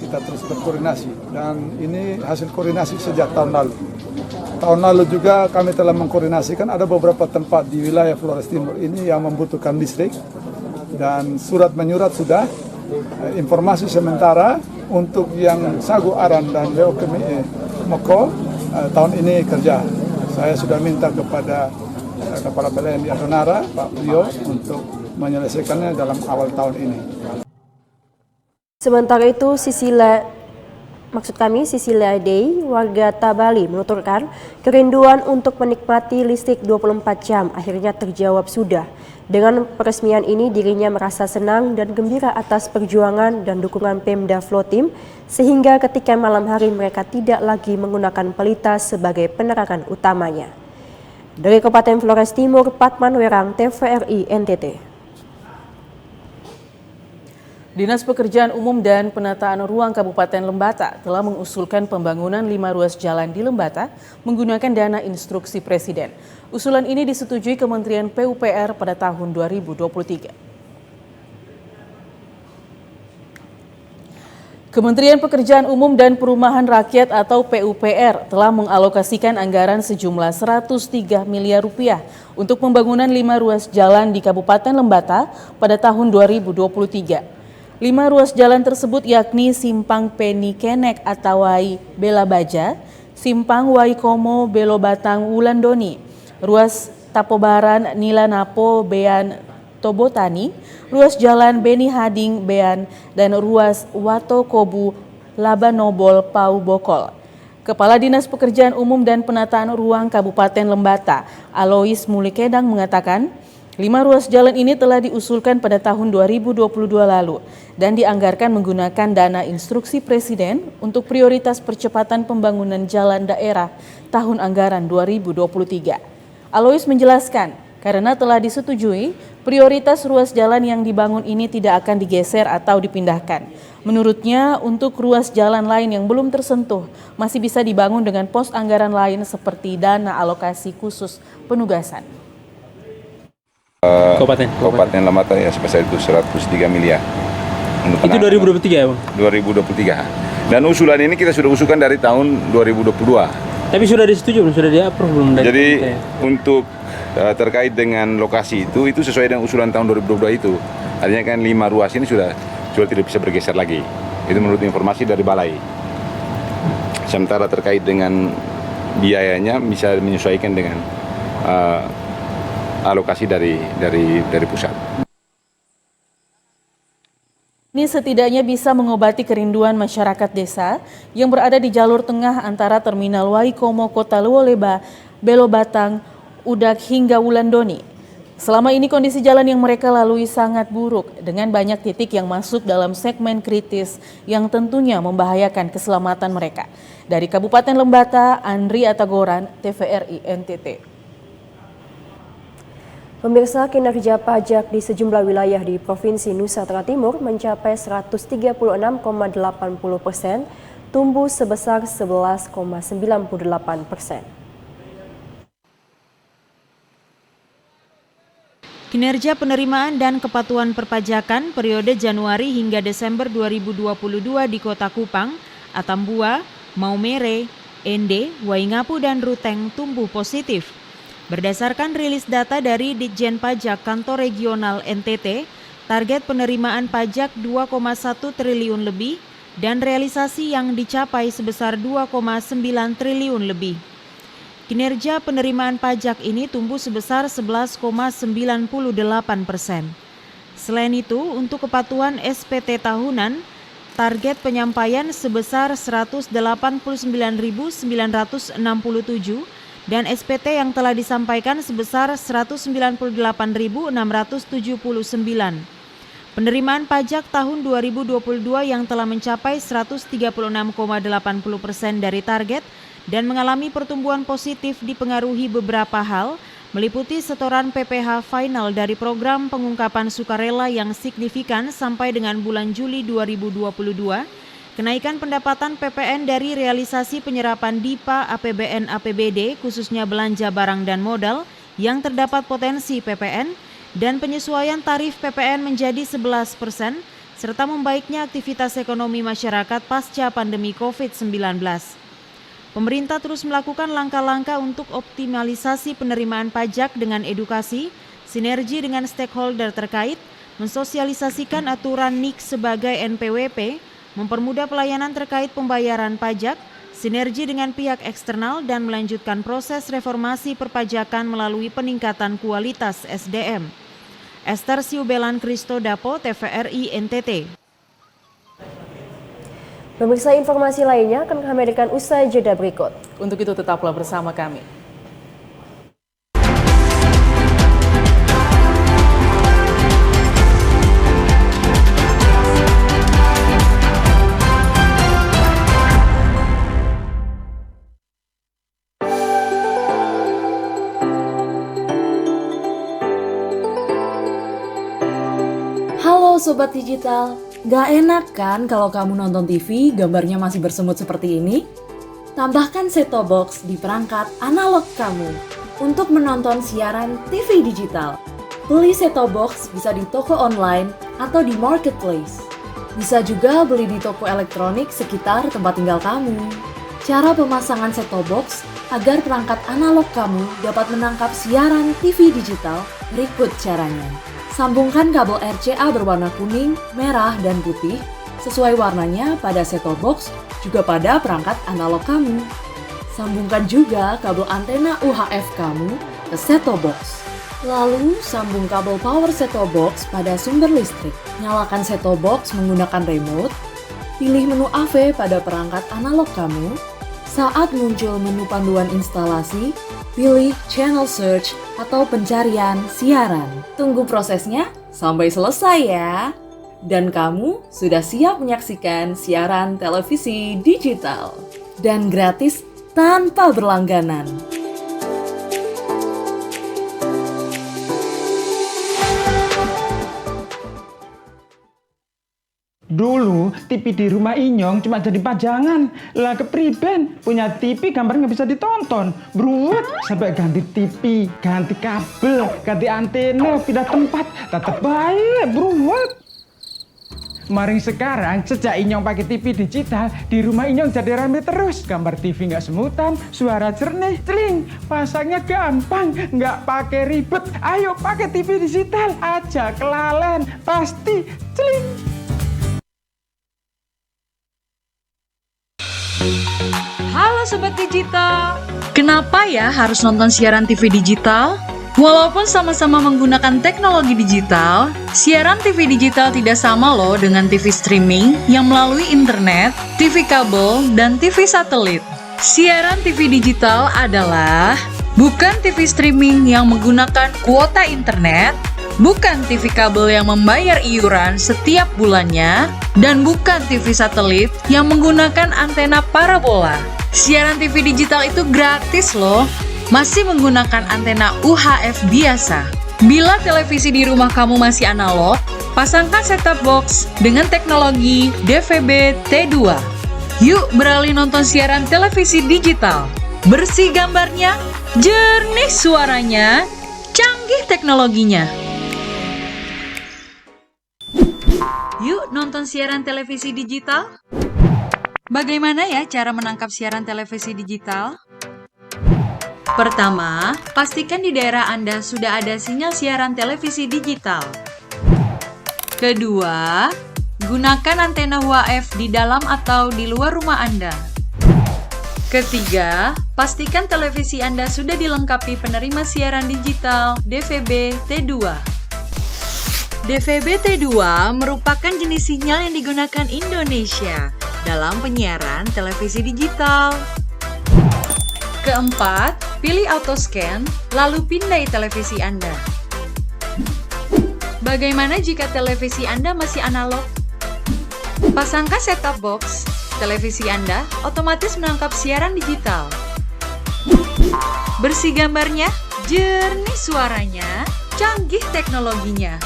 S14: Kita terus berkoordinasi dan ini hasil koordinasi sejak tahun lalu. Tahun lalu juga kami telah mengkoordinasikan ada beberapa tempat di wilayah Flores Timur ini yang membutuhkan listrik dan surat menyurat sudah. Informasi sementara untuk yang Sagu Aran dan Leo Moko tahun ini kerja. Saya sudah minta kepada Kepala PLN di Adonara, Pak Priyo, untuk menyelesaikannya dalam awal tahun ini.
S1: Sementara itu, Cecilia Day, warga Tabali, menuturkan kerinduan untuk menikmati listrik 24 jam akhirnya terjawab sudah. Dengan peresmian ini, dirinya merasa senang dan gembira atas perjuangan dan dukungan Pemda Flotim, sehingga ketika malam hari mereka tidak lagi menggunakan pelita sebagai penerangan utamanya. Dari Kabupaten Flores Timur, Patman Werang, TVRI NTT.
S2: Dinas Pekerjaan Umum dan Penataan Ruang Kabupaten Lembata telah mengusulkan pembangunan 5 ruas jalan di Lembata menggunakan dana instruksi Presiden. Usulan ini disetujui Kementerian PUPR pada tahun 2023. Kementerian Pekerjaan Umum dan Perumahan Rakyat atau PUPR telah mengalokasikan anggaran sejumlah 103 miliar rupiah untuk pembangunan 5 ruas jalan di Kabupaten Lembata pada tahun 2023. 5 ruas jalan tersebut yakni Simpang Peni Kenek Atawai Bela Baja, Simpang Waikomo Belo Batang Wulandoni, Ruas Tapobaran Nila Napo Bean Tobotani, Ruas Jalan Beni Hading Bean, dan Ruas Wato Kobu Labanobol Pau Bokol. Kepala Dinas Pekerjaan Umum dan Penataan Ruang Kabupaten Lembata, Alois Mulikedang mengatakan, 5 ruas jalan ini telah diusulkan pada tahun 2022 lalu dan dianggarkan menggunakan dana instruksi Presiden untuk prioritas percepatan pembangunan jalan daerah tahun anggaran 2023. Alois menjelaskan, karena telah disetujui, prioritas ruas jalan yang dibangun ini tidak akan digeser atau dipindahkan. Menurutnya, untuk ruas jalan lain yang belum tersentuh, masih bisa dibangun dengan pos anggaran lain seperti dana alokasi khusus penugasan.
S15: Kabupaten Lembata ya sebesar itu 103 miliar.
S16: Itu 2023 ya Bang?
S15: 2023. Dan usulan ini kita sudah usulkan dari tahun 2022.
S16: Tapi sudah disetujui belum? Sudah di-approve belum?
S15: Jadi untuk terkait dengan lokasi itu sesuai dengan usulan tahun 2022 itu. Artinya kan 5 ruas ini sudah tidak bisa bergeser lagi. Itu menurut informasi dari Balai. Sementara terkait dengan biayanya bisa menyesuaikan dengan alokasi dari pusat.
S2: Ini setidaknya bisa mengobati kerinduan masyarakat desa yang berada di jalur tengah antara Terminal Waikomo Kota Luoleba, Belo Batang, Udak hingga Wulandoni. Selama ini kondisi jalan yang mereka lalui sangat buruk dengan banyak titik yang masuk dalam segmen kritis yang tentunya membahayakan keselamatan mereka. Dari Kabupaten Lembata, Andri Atagoran, TVRI NTT.
S1: Pemirsa, kinerja pajak di sejumlah wilayah di Provinsi Nusa Tenggara Timur mencapai 136,80%, tumbuh sebesar 11,98%.
S3: Kinerja penerimaan dan kepatuhan perpajakan periode Januari hingga Desember 2022 di Kota Kupang, Atambua, Maumere, Ende, Waingapu, dan Ruteng tumbuh positif. Berdasarkan rilis data dari Ditjen Pajak Kantor Regional NTT, target penerimaan pajak 2,1 triliun lebih dan realisasi yang dicapai sebesar 2,9 triliun lebih. Kinerja penerimaan pajak ini tumbuh sebesar 11,98%. Selain itu, untuk kepatuhan SPT tahunan, target penyampaian sebesar 189.967 dan SPT yang telah disampaikan sebesar 198.679. Penerimaan pajak tahun 2022 yang telah mencapai 136,80% dari target dan mengalami pertumbuhan positif dipengaruhi beberapa hal, meliputi setoran PPh final dari program pengungkapan sukarela yang signifikan sampai dengan bulan Juli 2022, kenaikan pendapatan PPN dari realisasi penyerapan DIPA APBN APBD khususnya belanja barang dan modal yang terdapat potensi PPN dan penyesuaian tarif PPN menjadi 11%, serta membaiknya aktivitas ekonomi masyarakat pasca pandemi COVID-19. pemerintah terus melakukan langkah-langkah untuk optimalisasi penerimaan pajak dengan edukasi, sinergi dengan stakeholder terkait, mensosialisasikan aturan NIK sebagai NPWP, mempermudah pelayanan terkait pembayaran pajak, sinergi dengan pihak eksternal, dan melanjutkan proses reformasi perpajakan melalui peningkatan kualitas SDM. Esther Siubelan Kristo Dapo, TVRI NTT.
S1: Pemirsa, informasi lainnya akan kami hadirkan usai jeda berikut.
S2: Untuk itu tetaplah bersama kami.
S17: Halo Sobat Digital, gak enak kan kalau kamu nonton TV gambarnya masih bersemut seperti ini? Tambahkan set-top box di perangkat analog kamu untuk menonton siaran TV digital. Beli set-top box bisa di toko online atau di marketplace. Bisa juga beli di toko elektronik sekitar tempat tinggal kamu. Cara pemasangan set-top box agar perangkat analog kamu dapat menangkap siaran TV digital berikut caranya. Sambungkan kabel RCA berwarna kuning, merah, dan putih sesuai warnanya pada set-top box juga pada perangkat analog kamu. Sambungkan juga kabel antena UHF kamu ke set-top box. Lalu sambung kabel power set-top box pada sumber listrik. Nyalakan set-top box menggunakan remote. Pilih menu AV pada perangkat analog kamu. Saat muncul menu panduan instalasi, pilih channel search atau pencarian siaran. Tunggu prosesnya sampai selesai ya. Dan kamu sudah siap menyaksikan siaran televisi digital. Dan gratis tanpa berlangganan.
S18: Dulu TV di rumah Inyong cuma jadi pajangan. Lah kepriben punya TV gambar nggak bisa ditonton. Beruat sampai ganti TV, ganti kabel, ganti antena, pindah tempat. Tetap baik, beruat. Maring sekarang sejak Inyong pakai TV digital, di rumah Inyong jadi rame terus. Gambar TV nggak semutan, suara jernih, celing. Pasangnya gampang, nggak pakai ribet. Ayo pakai TV digital aja, kelalen pasti celing.
S11: Halo Sobat Digital, kenapa ya harus nonton siaran TV digital? Walaupun sama-sama menggunakan teknologi digital, siaran TV digital tidak sama loh dengan TV streaming yang melalui internet, TV kabel, dan TV satelit. Siaran TV digital adalah bukan TV streaming yang menggunakan kuota internet, bukan TV kabel yang membayar iuran setiap bulannya, dan bukan TV satelit yang menggunakan antena parabola. Siaran TV digital itu gratis loh, masih menggunakan antena UHF biasa. Bila televisi di rumah kamu masih analog, pasangkan set-top box dengan teknologi DVB T2. Yuk beralih nonton siaran televisi digital. Bersih gambarnya, jernih suaranya, canggih teknologinya. Yuk nonton siaran televisi digital. Bagaimana ya cara menangkap siaran televisi digital? Pertama, pastikan di daerah Anda sudah ada sinyal siaran televisi digital. Kedua, gunakan antena UHF di dalam atau di luar rumah Anda. Ketiga, pastikan televisi Anda sudah dilengkapi penerima siaran digital DVB T2. DVB T2 merupakan jenis sinyal yang digunakan Indonesia dalam penyiaran televisi digital. Keempat, pilih auto scan, lalu pindai televisi Anda. Bagaimana jika televisi Anda masih analog? Pasangkan set-top box, televisi Anda otomatis menangkap siaran digital. Bersih gambarnya, jernih suaranya, canggih teknologinya.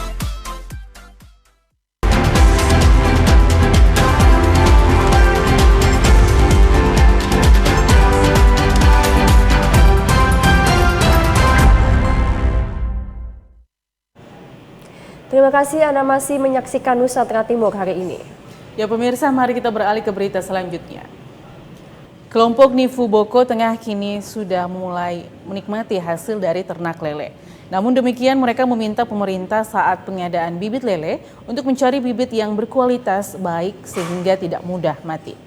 S1: Terima kasih Anda masih menyaksikan Nusantara Timur hari ini.
S2: Ya pemirsa, mari kita beralih ke berita selanjutnya. Kelompok Nifu Boko Tengah kini sudah mulai menikmati hasil dari ternak lele. Namun demikian mereka meminta pemerintah saat pengadaan bibit lele untuk mencari bibit yang berkualitas baik sehingga tidak mudah mati.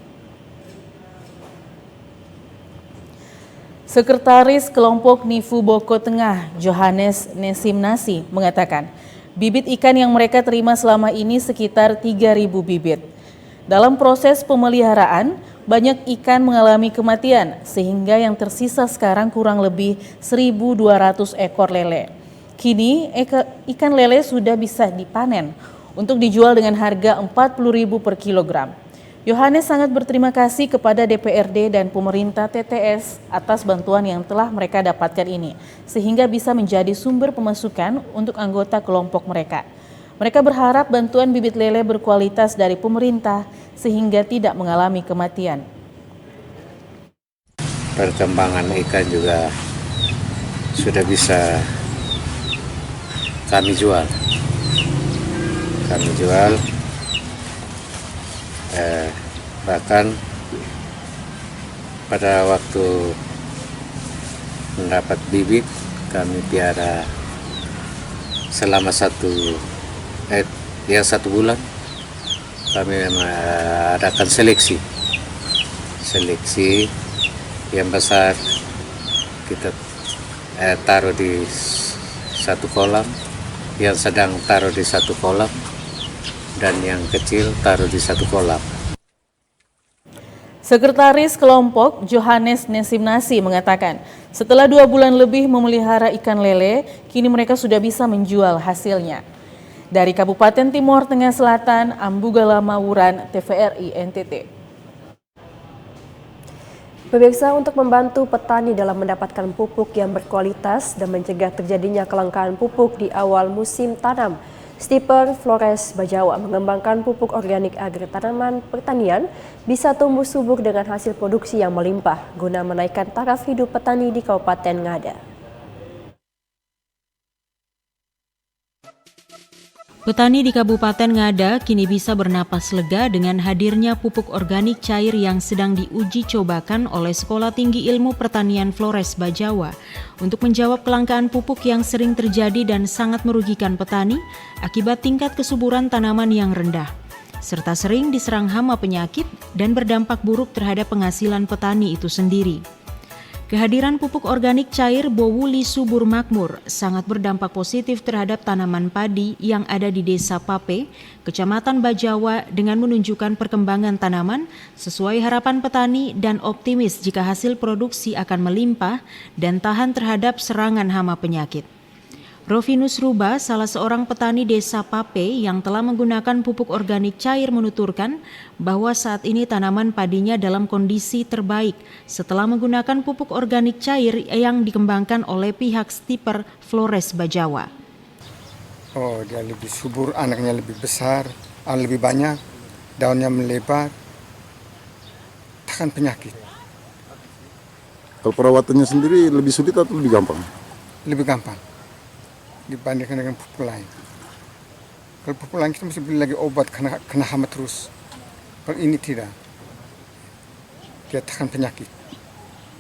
S2: Sekretaris Kelompok Nifu Boko Tengah, Johannes Nesimnasi, mengatakan bibit ikan yang mereka terima selama ini sekitar 3.000 bibit. Dalam proses pemeliharaan, banyak ikan mengalami kematian sehingga yang tersisa sekarang kurang lebih 1.200 ekor lele. Kini ikan lele sudah bisa dipanen untuk dijual dengan harga 40.000 per kilogram. Yohanes sangat berterima kasih kepada DPRD dan pemerintah TTS atas bantuan yang telah mereka dapatkan ini, sehingga bisa menjadi sumber pemasukan untuk anggota kelompok mereka. Mereka berharap bantuan bibit lele berkualitas dari pemerintah sehingga tidak mengalami kematian.
S19: Perkembangan ikan juga sudah bisa kami jual. Bahkan pada waktu mendapat bibit kami piara selama 1 bulan. Kami adakan seleksi yang besar kita taruh di satu kolam, yang sedang taruh di satu kolam, dan yang kecil taruh di satu kolam.
S2: Sekretaris kelompok Johannes Nesimnasi mengatakan setelah 2 bulan lebih memelihara ikan lele, kini mereka sudah bisa menjual hasilnya. Dari Kabupaten Timor Tengah Selatan, Ambugala Mawuran, TVRI NTT.
S1: Pemirsa, untuk membantu petani dalam mendapatkan pupuk yang berkualitas dan mencegah terjadinya kelangkaan pupuk di awal musim tanam, Stiper Flores Bajawa mengembangkan pupuk organik agar tanaman pertanian bisa tumbuh subur dengan hasil produksi yang melimpah guna menaikkan taraf hidup petani di Kabupaten Ngada.
S3: Petani di Kabupaten Ngada kini bisa bernapas lega dengan hadirnya pupuk organik cair yang sedang diuji cobakan oleh Sekolah Tinggi Ilmu Pertanian Flores Bajawa untuk menjawab kelangkaan pupuk yang sering terjadi dan sangat merugikan petani akibat tingkat kesuburan tanaman yang rendah, serta sering diserang hama penyakit dan berdampak buruk terhadap penghasilan petani itu sendiri. Kehadiran pupuk organik cair Bowuli Subur Makmur sangat berdampak positif terhadap tanaman padi yang ada di Desa Pape, Kecamatan Bajawa dengan menunjukkan perkembangan tanaman sesuai harapan petani dan optimis jika hasil produksi akan melimpah dan tahan terhadap serangan hama penyakit. Rovinus Ruba, salah seorang petani Desa Pape yang telah menggunakan pupuk organik cair menuturkan bahwa saat ini tanaman padinya dalam kondisi terbaik setelah menggunakan pupuk organik cair yang dikembangkan oleh pihak Stiper Flores Bajawa.
S20: Oh, dia lebih subur, anaknya lebih besar, lebih banyak, daunnya melebar, tahan penyakit.
S21: Kalau perawatannya sendiri lebih sulit atau lebih gampang?
S20: Lebih gampang dibandingkan dengan pupuk lain. Kalau pupuk lain kita mesti beli lagi obat kena hama terus. Kalau ini tidak, dia tahan penyakit.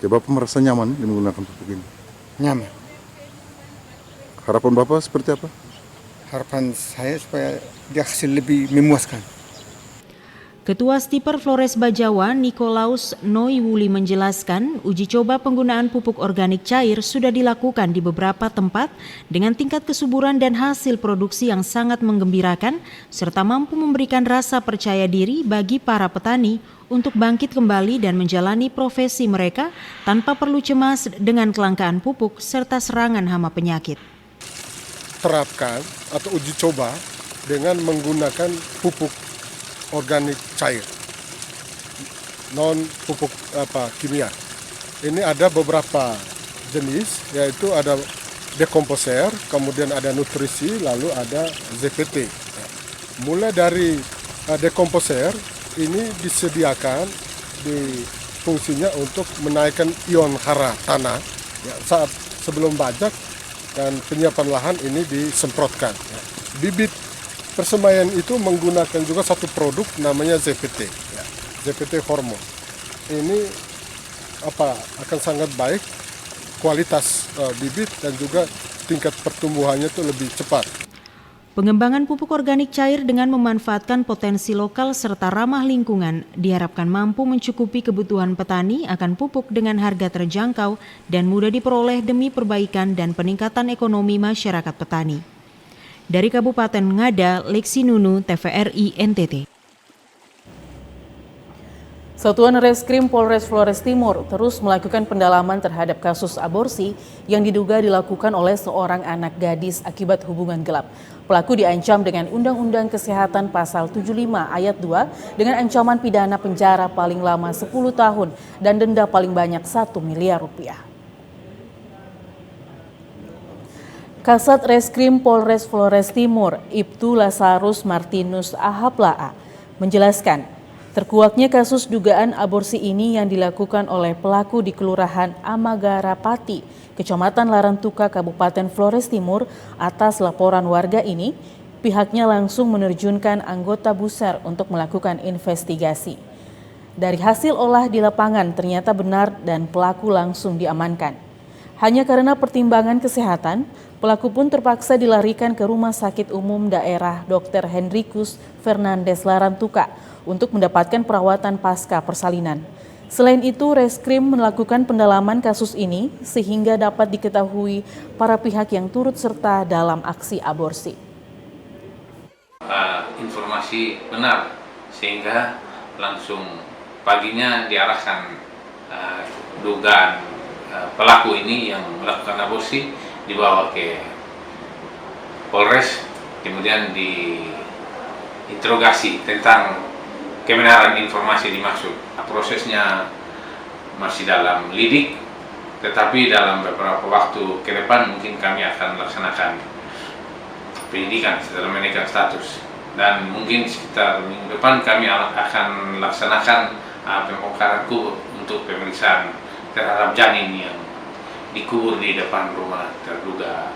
S21: Ya, Bapak merasa nyaman menggunakan pupuk ini?
S20: Nyaman.
S21: Harapan Bapak seperti apa?
S20: Harapan saya supaya dia hasil lebih memuaskan.
S3: Ketua Stiper Flores Bajawa, Nikolaus Noiwuli menjelaskan, uji coba penggunaan pupuk organik cair sudah dilakukan di beberapa tempat dengan tingkat kesuburan dan hasil produksi yang sangat menggembirakan, serta mampu memberikan rasa percaya diri bagi para petani untuk bangkit kembali dan menjalani profesi mereka tanpa perlu cemas dengan kelangkaan pupuk serta serangan hama penyakit.
S22: Terapkan atau uji coba dengan menggunakan pupuk organik cair, non pupuk kimia. Ini ada beberapa jenis, yaitu ada dekomposer, kemudian ada nutrisi, lalu ada ZPT. Mulai dari dekomposer ini disediakan di fungsinya untuk menaikkan ion hara tanah saat sebelum bajak dan penyiapan lahan ini disemprotkan. Bibit persemaian itu menggunakan juga satu produk namanya ZPT, ZPT hormon. Ini akan sangat baik, kualitas bibit dan juga tingkat pertumbuhannya itu lebih cepat.
S3: Pengembangan pupuk organik cair dengan memanfaatkan potensi lokal serta ramah lingkungan diharapkan mampu mencukupi kebutuhan petani akan pupuk dengan harga terjangkau dan mudah diperoleh demi perbaikan dan peningkatan ekonomi masyarakat petani. Dari Kabupaten Ngada, Lexi Nunu, TVRI NTT.
S2: Satuan Reskrim Polres Flores Timur terus melakukan pendalaman terhadap kasus aborsi yang diduga dilakukan oleh seorang anak gadis akibat hubungan gelap. Pelaku diancam dengan Undang-Undang Kesehatan Pasal 75 Ayat 2 dengan ancaman pidana penjara paling lama 10 tahun dan denda paling banyak 1 miliar rupiah. Kasat Reskrim Polres Flores Timur, Ibtu Lazarus Martinus Ahaplaa, menjelaskan terkuaknya kasus dugaan aborsi ini yang dilakukan oleh pelaku di Kelurahan Amagarapati, Kecamatan Larantuka, Kabupaten Flores Timur. Atas laporan warga ini, pihaknya langsung menerjunkan anggota Buser untuk melakukan investigasi. Dari hasil olah di lapangan ternyata benar dan pelaku langsung diamankan. Hanya karena pertimbangan kesehatan, pelaku pun terpaksa dilarikan ke Rumah Sakit Umum Daerah Dr. Hendrikus Fernandes Larantuka untuk mendapatkan perawatan pasca persalinan. Selain itu, Reskrim melakukan pendalaman kasus ini sehingga dapat diketahui para pihak yang turut serta dalam aksi aborsi.
S4: Informasi benar sehingga langsung paginya diarahkan dugaan pelaku ini yang melakukan aborsi dibawa ke Polres, kemudian diinterogasi tentang kebenaran informasi dimaksud. Prosesnya masih dalam lidik, tetapi dalam beberapa waktu ke depan mungkin kami akan laksanakan penyidikan setelah menaikkan status. Dan mungkin sekitar minggu depan kami akan laksanakan pembongkaran kubur untuk pemeriksaan terhadap janin yang dikubur di depan rumah terduga.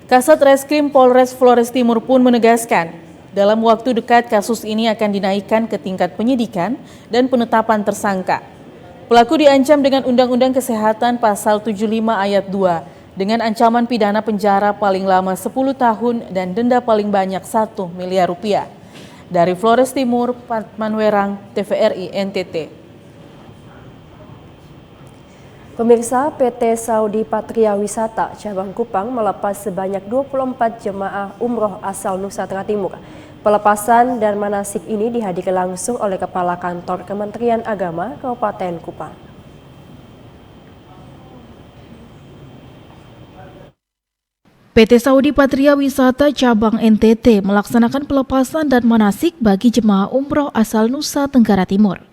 S2: Kasat Reskrim Polres Flores Timur pun menegaskan, dalam waktu dekat kasus ini akan dinaikkan ke tingkat penyidikan dan penetapan tersangka. Pelaku diancam dengan Undang-Undang Kesehatan Pasal 75 Ayat 2 dengan ancaman pidana penjara paling lama 10 tahun dan denda paling banyak 1 miliar rupiah. Dari Flores Timur, Patman Werang, TVRI NTT.
S1: Pemirsa, PT Saudi Patria Wisata Cabang Kupang melepas sebanyak 24 jemaah umroh asal Nusa Tenggara Timur. Pelepasan dan manasik ini dihadiri langsung oleh Kepala Kantor Kementerian Agama Kabupaten Kupang.
S5: PT Saudi Patria Wisata Cabang NTT melaksanakan pelepasan dan manasik bagi jemaah umroh asal Nusa Tenggara Timur.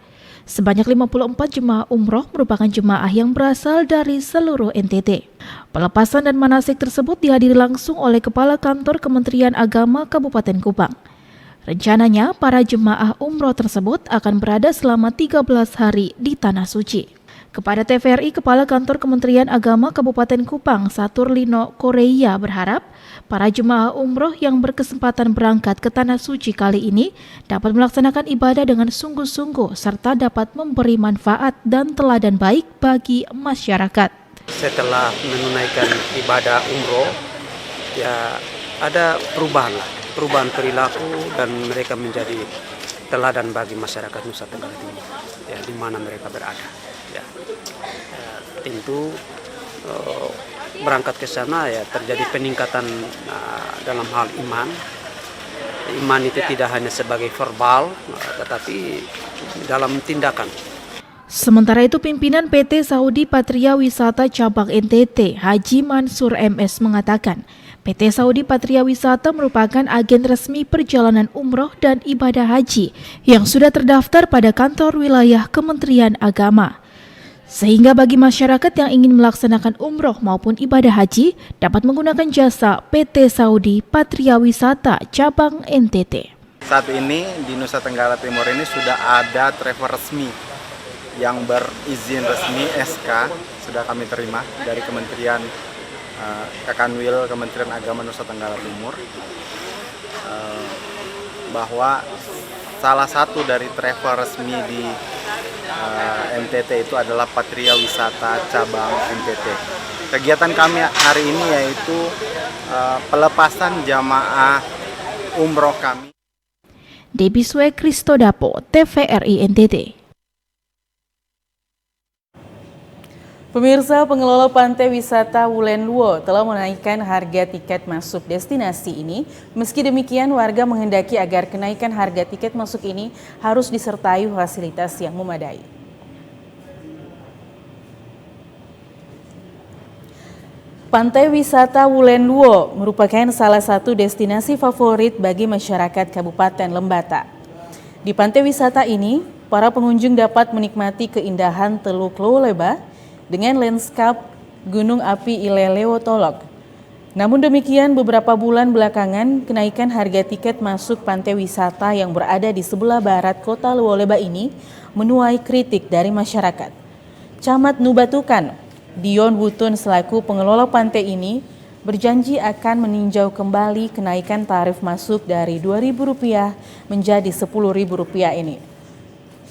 S5: Sebanyak 54 jemaah umroh merupakan jemaah yang berasal dari seluruh NTT. Pelepasan dan manasik tersebut dihadiri langsung oleh Kepala Kantor Kementerian Agama Kabupaten Kupang. Rencananya, para jemaah umroh tersebut akan berada selama 13 hari di Tanah Suci. Kepada TVRI, Kepala Kantor Kementerian Agama Kabupaten Kupang, Saturlino Korea berharap para jemaah umroh yang berkesempatan berangkat ke Tanah Suci kali ini dapat melaksanakan ibadah dengan sungguh-sungguh serta dapat memberi manfaat dan teladan baik bagi masyarakat.
S23: Setelah menunaikan ibadah umroh, ya ada perubahan perilaku dan mereka menjadi teladan bagi masyarakat Nusa Tenggara Timur, ya, di mana mereka berada. Ya, tentu berangkat ke sana ya terjadi peningkatan dalam hal iman. Iman itu tidak hanya sebagai verbal, tetapi dalam tindakan.
S5: Sementara itu, pimpinan PT Saudi Patria Wisata Cabang NTT, Haji Mansur MS mengatakan, PT Saudi Patria Wisata merupakan agen resmi perjalanan umroh dan ibadah haji yang sudah terdaftar pada kantor wilayah Kementerian Agama. Sehingga bagi masyarakat yang ingin melaksanakan umroh maupun ibadah haji dapat menggunakan jasa PT Saudi Patria Wisata Cabang NTT.
S24: Saat ini di Nusa Tenggara Timur ini sudah ada travel resmi yang berizin resmi SK sudah kami terima dari Kementerian Kakanwil Kementerian Agama Nusa Tenggara Timur bahwa salah satu dari travel resmi di NTT itu adalah Patria Wisata Cabang NTT. Kegiatan kami hari ini yaitu pelepasan jamaah umroh kami.
S5: Debiswe Kristodapo, TVRI NTT.
S2: Pemirsa, pengelola pantai wisata Wulen Luo telah menaikkan harga tiket masuk destinasi ini. Meski demikian, warga menghendaki agar kenaikan harga tiket masuk ini harus disertai fasilitas yang memadai. Pantai wisata Wulen Luo merupakan salah satu destinasi favorit bagi masyarakat Kabupaten Lembata. Di pantai wisata ini, para pengunjung dapat menikmati keindahan Teluk Loleba dengan lanskap Gunung Api Ileleo Tolok. Namun demikian, beberapa bulan belakangan, kenaikan harga tiket masuk pantai wisata yang berada di sebelah barat kota Loleba ini menuai kritik dari masyarakat. Camat Nubatukan, Dion Wutun selaku pengelola pantai ini, berjanji akan meninjau kembali kenaikan tarif masuk dari Rp2.000 menjadi Rp10.000 ini.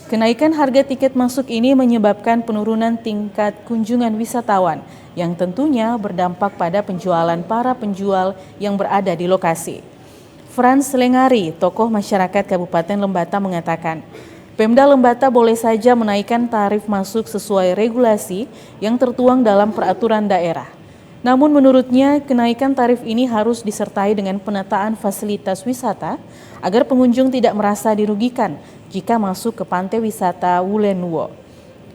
S2: Kenaikan harga tiket masuk ini menyebabkan penurunan tingkat kunjungan wisatawan yang tentunya berdampak pada penjualan para penjual yang berada di lokasi. Frans Lengari, tokoh masyarakat Kabupaten Lembata mengatakan, Pemda Lembata boleh saja menaikkan tarif masuk sesuai regulasi yang tertuang dalam peraturan daerah. Namun menurutnya, kenaikan tarif ini harus disertai dengan penataan fasilitas wisata agar pengunjung tidak merasa dirugikan jika masuk ke pantai wisata Wulen Luo.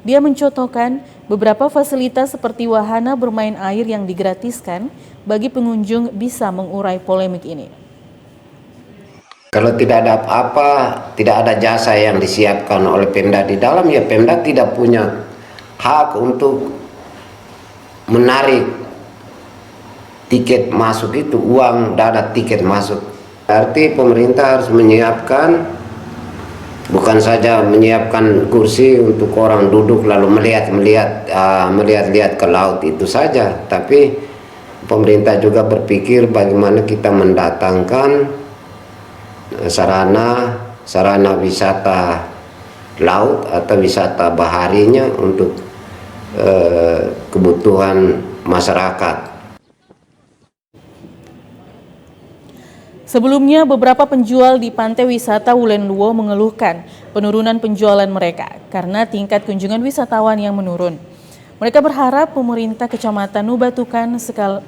S2: Dia mencontohkan beberapa fasilitas seperti wahana bermain air yang digratiskan bagi pengunjung bisa mengurai polemik ini.
S6: Kalau tidak ada apa-apa, tidak ada jasa yang disiapkan oleh Pemda di dalam, ya Pemda tidak punya hak untuk menarik tiket masuk itu, uang dana tiket masuk. Berarti pemerintah harus menyiapkan, bukan saja menyiapkan kursi untuk orang duduk lalu melihat ke laut itu saja, tapi pemerintah juga berpikir bagaimana kita mendatangkan sarana wisata laut atau wisata baharinya untuk kebutuhan masyarakat.
S2: Sebelumnya, beberapa penjual di pantai wisata Wulen Luo mengeluhkan penurunan penjualan mereka karena tingkat kunjungan wisatawan yang menurun. Mereka berharap pemerintah Kecamatan Nubatukan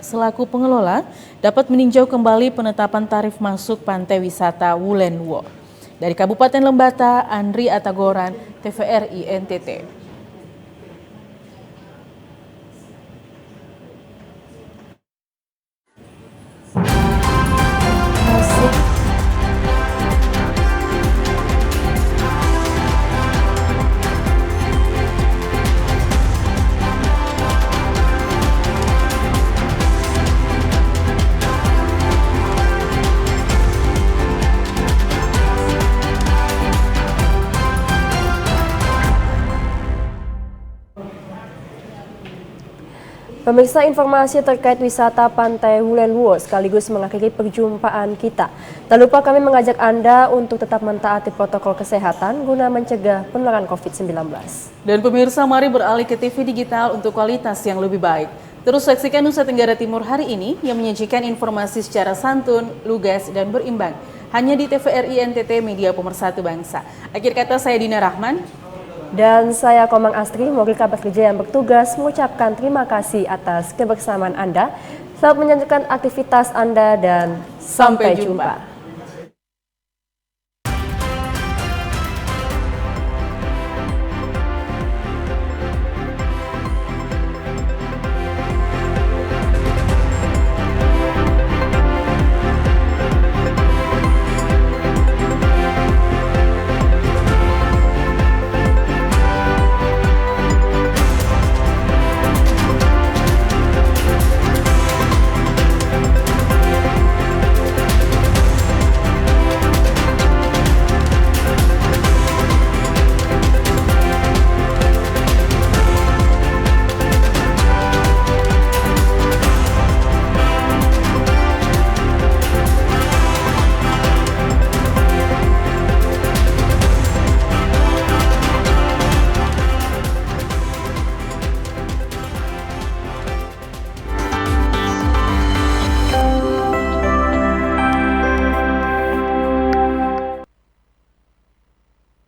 S2: selaku pengelola dapat meninjau kembali penetapan tarif masuk pantai wisata Wulen Luo. Dari Kabupaten Lembata, Andri Atagoran, TVRI NTT.
S1: Pemirsa, informasi terkait wisata Pantai Wulen Luo sekaligus mengakhiri perjumpaan kita. Tak lupa kami mengajak Anda untuk tetap mentaati protokol kesehatan guna mencegah penularan COVID-19.
S2: Dan pemirsa, mari beralih ke TV digital untuk kualitas yang lebih baik. Terus saksikan Nusa Tenggara Timur hari ini yang menyajikan informasi secara santun, lugas, dan berimbang. Hanya di TVRI NTT Media Pemersatu Bangsa. Akhir kata, saya Dina Rahman.
S1: Dan saya Komang Astri, mewakili kabar kerja yang bertugas mengucapkan terima kasih atas kebersamaan Anda. Selamat menjalankan aktivitas Anda dan sampai jumpa.